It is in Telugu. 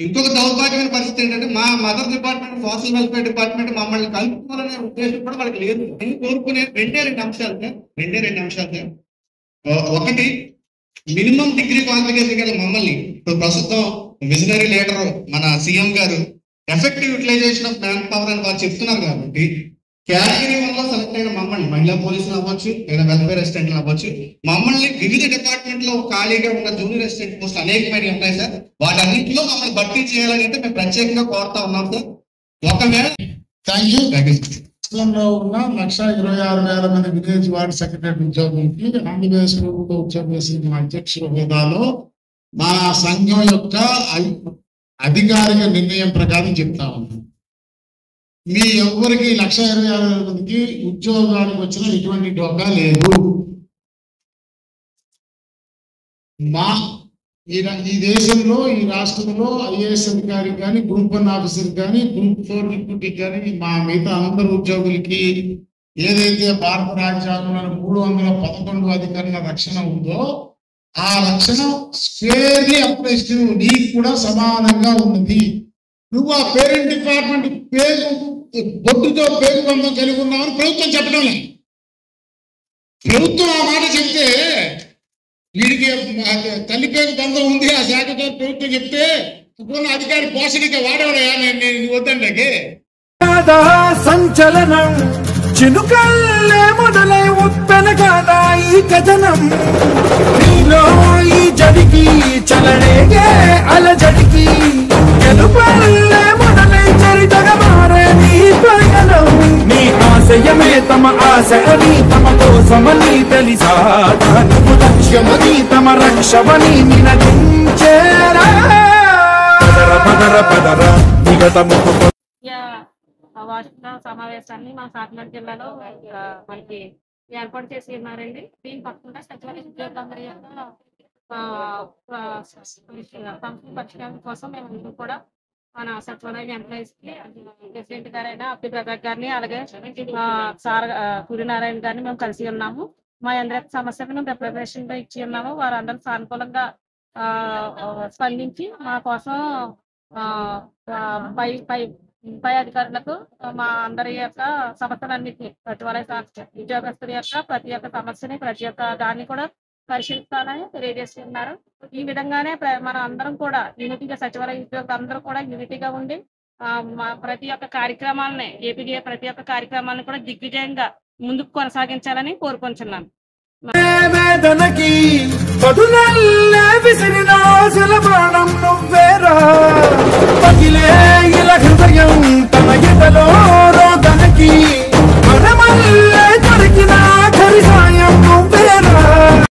ఇంకొక దౌర్భాగ్యమైన పరిస్థితి ఏంటంటే మా mother department, social welfare department మమ్మల్ని కలుపుకోవాలనే ఉద్దేశం కూడా వాళ్ళకి లేదు. నేను కోరుకునే రెండే రెండు అంశాలు సార్. ఒకటి, మినిమం డిగ్రీ క్వాలిఫికేషన్ గల మమ్మల్ని ఇప్పుడు ప్రస్తుతం విజనరీ లీడర్ మన సీఎం గారు effective utilization of man power అని వారు చెప్తున్నారు కాబట్టి కేటగిరీ 1 లో సెలెక్ట్ అయిన మమ్మల్ని, మహిళా పోలీసులు అవ్వచ్చు లేదా వెల్ఫేర్ అసిస్టెంట్లు అవ్వచ్చు, మమ్మల్ని వివిధ డిపార్ట్మెంట్ లో ఖాళీగా ఉన్న జూనియర్ అసిస్టెంట్ పోస్ట్ అనేకమైన ఉంటాయి సార్. వాటన్నింటిలో మమ్మల్ని భర్తీ చేయాలని అయితే మేము ప్రత్యేకంగా కోరుతా ఉన్నాం సార్. ఒకవేళ థ్యాంక్ యూ. రాష్ట్రంలో ఉన్న 1,26,000 మంది విలేజ్ వార్డ్ సెక్రటరీ ఉద్యోగులకి ఆంధ్రప్రదేశ్ ప్రభుత్వ ఉద్యోగ సంఘం అధ్యక్షుల హోదాలో మా సంఘం యొక్క అధికారిక నిర్ణయం ప్రకారం చెప్తా ఉన్నాం. మీ ఎవరికి 1,26,000 మందికి ఉద్యోగానికి వచ్చిన ఎటువంటి డోకా లేదు. మా ఈ దేశంలో, ఈ రాష్ట్రంలో ఐఏఎస్ అధికారి కానీ, గ్రూప్ 1 ఆఫీసర్ కానీ, గ్రూప్ 4 డిప్యూటీ కానీ, మా మిగతా అందరు ఉద్యోగులకి ఏదైతే భారత రాజ్యాంగంలో 311 అధికారుల రక్షణ ఉందో ఆ రక్షణ స్క్వేర్లీ అప్లైస్ టు నీకు కూడా సమానంగా ఉన్నది. నువ్వు ఆ పేరెంట్ డిపార్ట్మెంట్ పేరు బొట్టుతో పేరు బంధం కలిగి ఉన్నామని ప్రభుత్వం చెప్పడం లేదు. ప్రభుత్వం ఆ మాట చెప్తే వీడికి తల్లి పేరు బంధం ఉంది ఆ శాఖతో ప్రభుత్వం చెప్తే అధికారి పోషణగా వాడేవాడయా నేను వద్దండి. సంచలనం చినుకల్లే మొదలై ఉప్పెనగాదా ఈ కథనం. నీలో ఈ జడికి చలనేగే అలజడికి గెలుపల్లే మొదలై చరితగా మారే నీ పయనం. నీ ఆశయమే తమ ఆశ అని, తమ కోసమని తెలిసా నువ్వు లక్ష్యమని, తమ రక్షమని నినదించేరా. పదర పదర నిగతము వార్షిక సమావేశాన్ని మా కాకినాడ జిల్లాలో మనకి ఏర్పాటు చేసి ఉన్నారండి. దీని పక్కన సచివాలయ ఉద్యోగులందరి యొక్క సమస్య పరిష్కారం కోసం మేము కూడా మన సచివాలయం ఎంప్లాయీస్ కి ప్రెసిడెంట్ గారైన అబ్దుల్ ప్రతాప్ గారిని, అలాగే సార్ సూర్యనారాయణ గారిని మేము కలిసి ఉన్నాము. మా అందరి సమస్యలను రిప్రజెంటేషన్ గా ఇచ్చి ఉన్నాము. వారందరూ సానుకూలంగా స్పందించి మా కోసం పై అధికారులకు మా అందరి యొక్క సమస్యలన్నింటినీ, సచివాలయ ఉద్యోగస్తుల యొక్క ప్రతి ఒక్క సమస్యని, ప్రతి ఒక్క దాన్ని కూడా పరిశీలిస్తానని తెలియజేస్తున్నారు. ఈ విధంగానే మన అందరం కూడా యూనిటీగా, సచివాలయ ఉద్యోగులు అందరూ కూడా యూనిటీగా ఉండి ప్రతి ఒక్క కార్యక్రమాలని, ఏపీడీఏ ప్రతి ఒక్క కార్యక్రమాలను కూడా దిగ్విజయంగా ముందుకు కొనసాగించాలని కోరుకుంటున్నాను. వేదనకి పదునల్లే విసిరిన ప్రాణం నువ్వేరా.